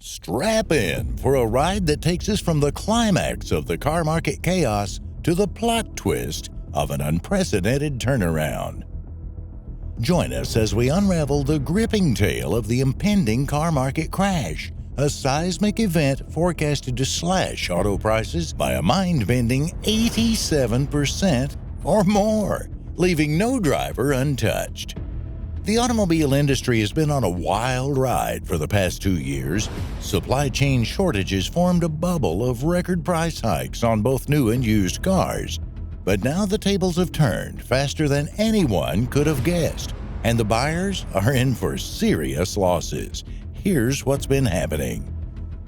Strap in for a ride that takes us from the climax of the car market chaos to the plot twist of an unprecedented turnaround. Join us as we unravel the gripping tale of the impending car market crash, a seismic event forecasted to slash auto prices by a mind-bending 87% or more, leaving no driver untouched. The automobile industry has been on a wild ride for the past 2 years. Supply chain shortages formed a bubble of record price hikes on both new and used cars. But now the tables have turned faster than anyone could have guessed, and the buyers are in for serious losses. Here's what's been happening.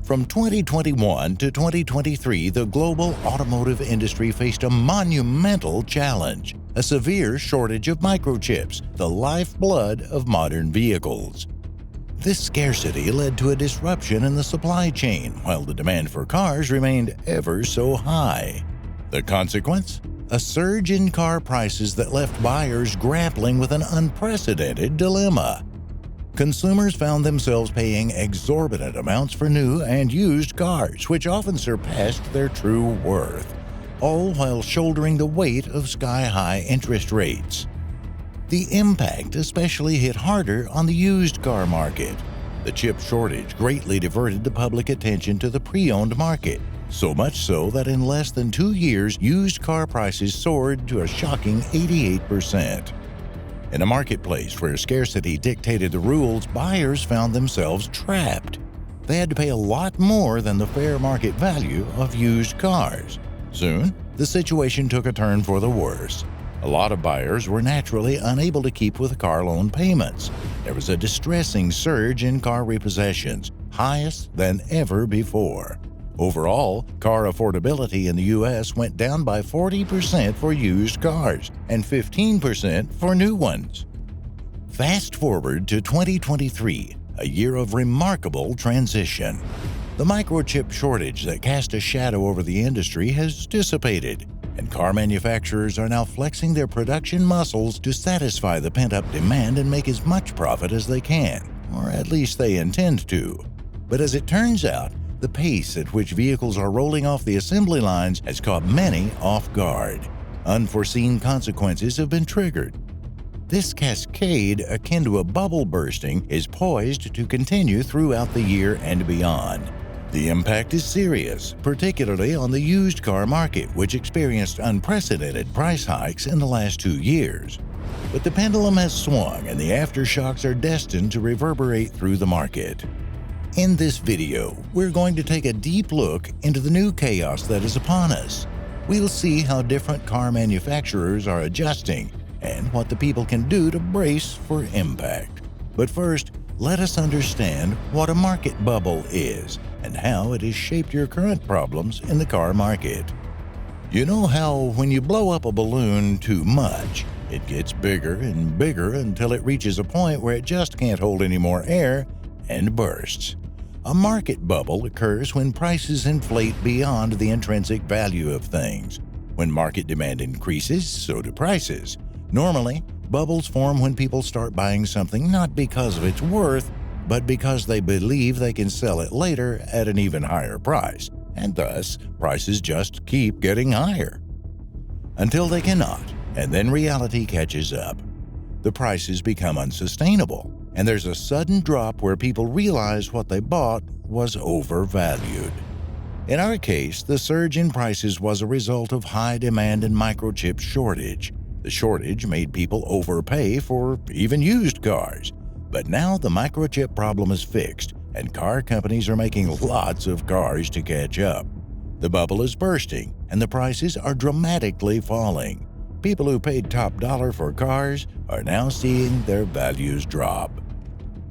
From 2021 to 2023, the global automotive industry faced a monumental challenge: a severe shortage of microchips, the lifeblood of modern vehicles. This scarcity led to a disruption in the supply chain, while the demand for cars remained ever so high. The consequence? A surge in car prices that left buyers grappling with an unprecedented dilemma. Consumers found themselves paying exorbitant amounts for new and used cars, which often surpassed their true worth, all while shouldering the weight of sky-high interest rates. The impact especially hit harder on the used car market. The chip shortage greatly diverted the public attention to the pre-owned market, so much so that in less than 2 years, used car prices soared to a shocking 88%. In a marketplace where scarcity dictated the rules, buyers found themselves trapped. They had to pay a lot more than the fair market value of used cars. Soon, the situation took a turn for the worse. A lot of buyers were naturally unable to keep with car loan payments. There was a distressing surge in car repossessions, highest than ever before. Overall, car affordability in the U.S. went down by 40% for used cars and 15% for new ones. Fast forward to 2023, a year of remarkable transition. The microchip shortage that cast a shadow over the industry has dissipated, and car manufacturers are now flexing their production muscles to satisfy the pent-up demand and make as much profit as they can, or at least they intend to. But as it turns out, the pace at which vehicles are rolling off the assembly lines has caught many off guard. Unforeseen consequences have been triggered. This cascade, akin to a bubble bursting, is poised to continue throughout the year and beyond. The impact is serious, particularly on the used car market, which experienced unprecedented price hikes in the last 2 years. But the pendulum has swung, and the aftershocks are destined to reverberate through the market. In this video, we're going to take a deep look into the new chaos that is upon us. We'll see how different car manufacturers are adjusting and what the people can do to brace for impact. But first, let us understand what a market bubble is and how it has shaped your current problems in the car market. You know how when you blow up a balloon too much, it gets bigger and bigger until it reaches a point where it just can't hold any more air and bursts. A market bubble occurs when prices inflate beyond the intrinsic value of things. When market demand increases, so do prices. Normally, bubbles form when people start buying something not because of its worth, but because they believe they can sell it later at an even higher price, and thus prices just keep getting higher. Until they cannot, and then reality catches up. The prices become unsustainable, and there's a sudden drop where people realize what they bought was overvalued. In our case, the surge in prices was a result of high demand and microchip shortage. The shortage made people overpay for even used cars. But now the microchip problem is fixed, and car companies are making lots of cars to catch up. The bubble is bursting, and the prices are dramatically falling. People who paid top dollar for cars are now seeing their values drop.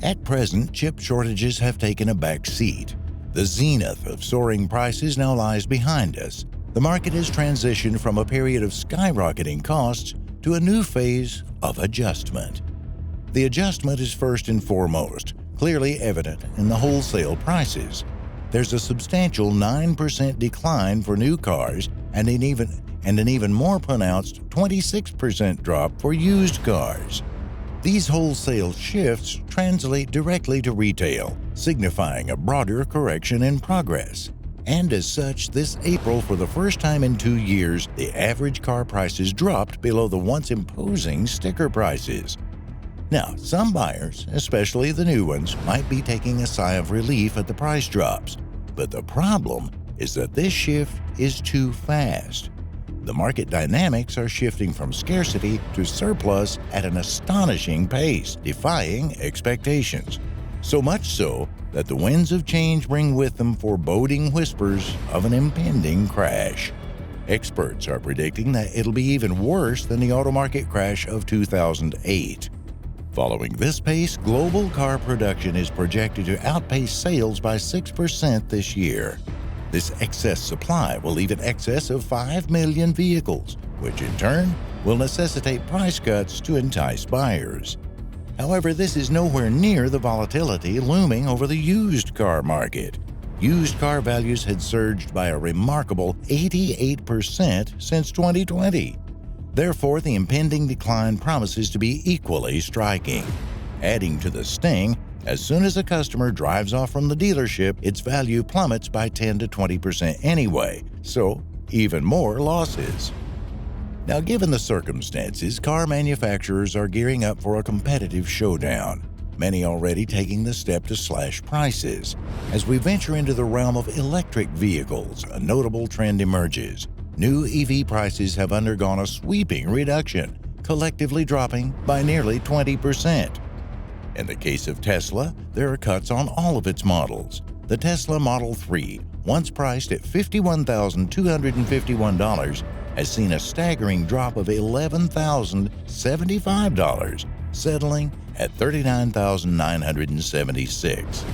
At present, chip shortages have taken a back seat. The zenith of soaring prices now lies behind us. The market has transitioned from a period of skyrocketing costs to a new phase of adjustment. The adjustment is first and foremost clearly evident in the wholesale prices. There's a substantial 9% decline for new cars and an even more pronounced 26% drop for used cars. These wholesale shifts translate directly to retail, signifying a broader correction in progress. And as such, this April, for the first time in 2 years, the average car prices dropped below the once imposing sticker prices. Now, some buyers, especially the new ones, might be taking a sigh of relief at the price drops. But the problem is that this shift is too fast. The market dynamics are shifting from scarcity to surplus at an astonishing pace, defying expectations. So much so that the winds of change bring with them foreboding whispers of an impending crash. Experts are predicting that it'll be even worse than the auto market crash of 2008. Following this pace, global car production is projected to outpace sales by 6% this year. This excess supply will leave in excess of 5 million vehicles, which in turn will necessitate price cuts to entice buyers. However, this is nowhere near the volatility looming over the used car market. Used car values had surged by a remarkable 88% since 2020. Therefore, the impending decline promises to be equally striking. Adding to the sting, as soon as a customer drives off from the dealership, its value plummets by 10 to 20% anyway, so even more losses. Now, given the circumstances, car manufacturers are gearing up for a competitive showdown, many already taking the step to slash prices. As we venture into the realm of electric vehicles, a notable trend emerges. New EV prices have undergone a sweeping reduction, collectively dropping by nearly 20%. In the case of Tesla, there are cuts on all of its models. The Tesla Model 3, once priced at $51,251, has seen a staggering drop of $11,075, settling at $39,976.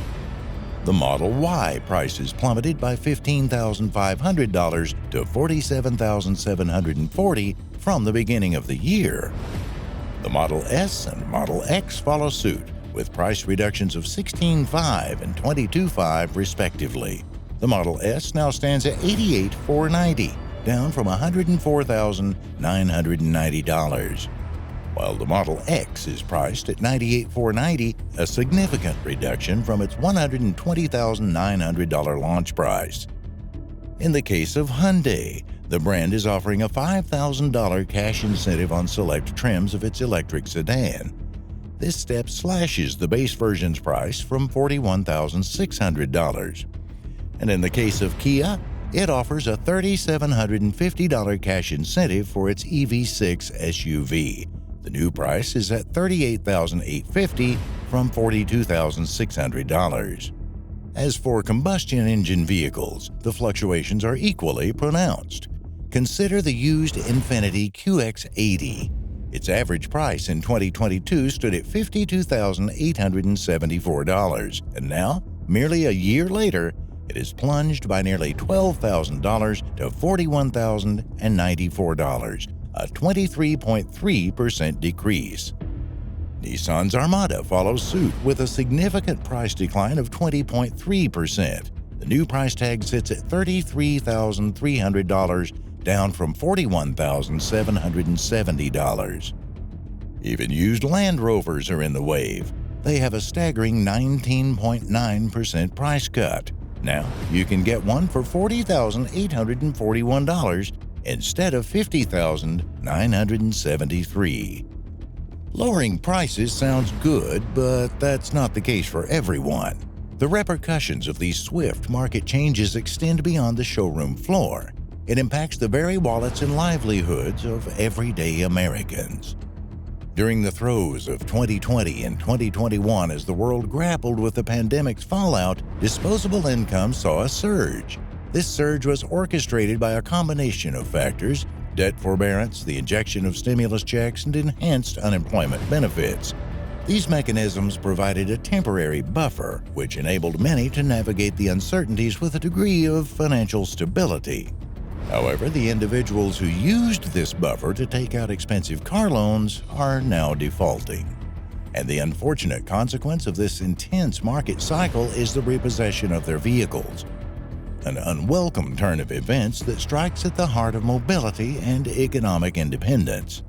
The Model Y prices plummeted by $15,500 to $47,740 from the beginning of the year. The Model S and Model X follow suit, with price reductions of $16,500 and $22,500 respectively. The Model S now stands at $88,490, down from $104,990, while the Model X is priced at $98,490, a significant reduction from its $120,900 launch price. In the case of Hyundai, the brand is offering a $5,000 cash incentive on select trims of its electric sedan. This step slashes the base version's price from $41,600. And in the case of Kia, it offers a $3,750 cash incentive for its EV6 SUV. The new price is at $38,850 from $42,600. As for combustion engine vehicles, the fluctuations are equally pronounced. Consider the used Infiniti QX80. Its average price in 2022 stood at $52,874, and now, merely a year later, it has plunged by nearly $12,000 to $41,094, a 23.3% decrease. Nissan's Armada follows suit with a significant price decline of 20.3%. The new price tag sits at $33,300, down from $41,770. Even used Land Rovers are in the wave. They have a staggering 19.9% price cut. Now, you can get one for $40,841 instead of $50,973. Lowering prices sounds good, but that's not the case for everyone. The repercussions of these swift market changes extend beyond the showroom floor. It impacts the very wallets and livelihoods of everyday Americans. During the throes of 2020 and 2021, as the world grappled with the pandemic's fallout, disposable income saw a surge. This surge was orchestrated by a combination of factors: debt forbearance, the injection of stimulus checks, and enhanced unemployment benefits. These mechanisms provided a temporary buffer, which enabled many to navigate the uncertainties with a degree of financial stability. However, the individuals who used this buffer to take out expensive car loans are now defaulting. And the unfortunate consequence of this intense market cycle is the repossession of their vehicles, an unwelcome turn of events that strikes at the heart of mobility and economic independence.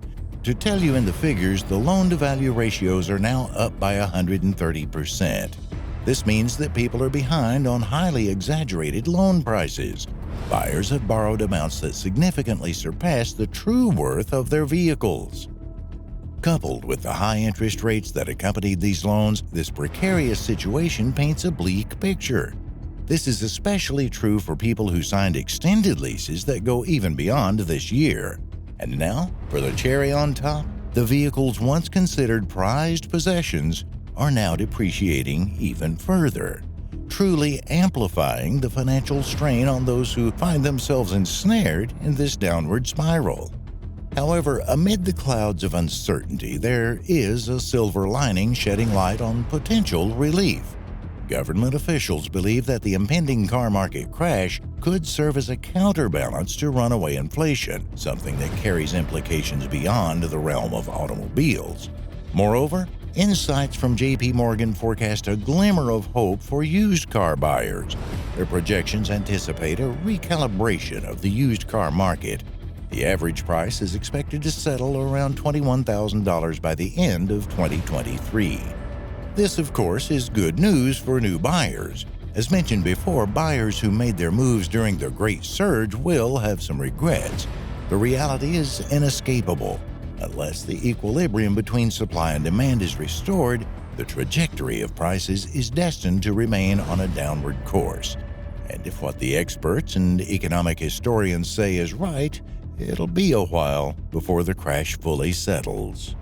To tell you in the figures, the loan-to-value ratios are now up by 130%. This means that people are behind on highly exaggerated loan prices. Buyers have borrowed amounts that significantly surpass the true worth of their vehicles. Coupled with the high interest rates that accompanied these loans, this precarious situation paints a bleak picture. This is especially true for people who signed extended leases that go even beyond this year. And now, for the cherry on top, the vehicles once considered prized possessions are now depreciating even further, truly amplifying the financial strain on those who find themselves ensnared in this downward spiral. However, amid the clouds of uncertainty, there is a silver lining shedding light on potential relief. Government officials believe that the impending car market crash could serve as a counterbalance to runaway inflation, something that carries implications beyond the realm of automobiles. Moreover, insights from J.P. Morgan forecast a glimmer of hope for used car buyers. Their projections anticipate a recalibration of the used car market. The average price is expected to settle around $21,000 by the end of 2023. This, of course, is good news for new buyers. As mentioned before, buyers who made their moves during the Great Surge will have some regrets. The reality is inescapable. Unless the equilibrium between supply and demand is restored, the trajectory of prices is destined to remain on a downward course. And if what the experts and economic historians say is right, it'll be a while before the crash fully settles.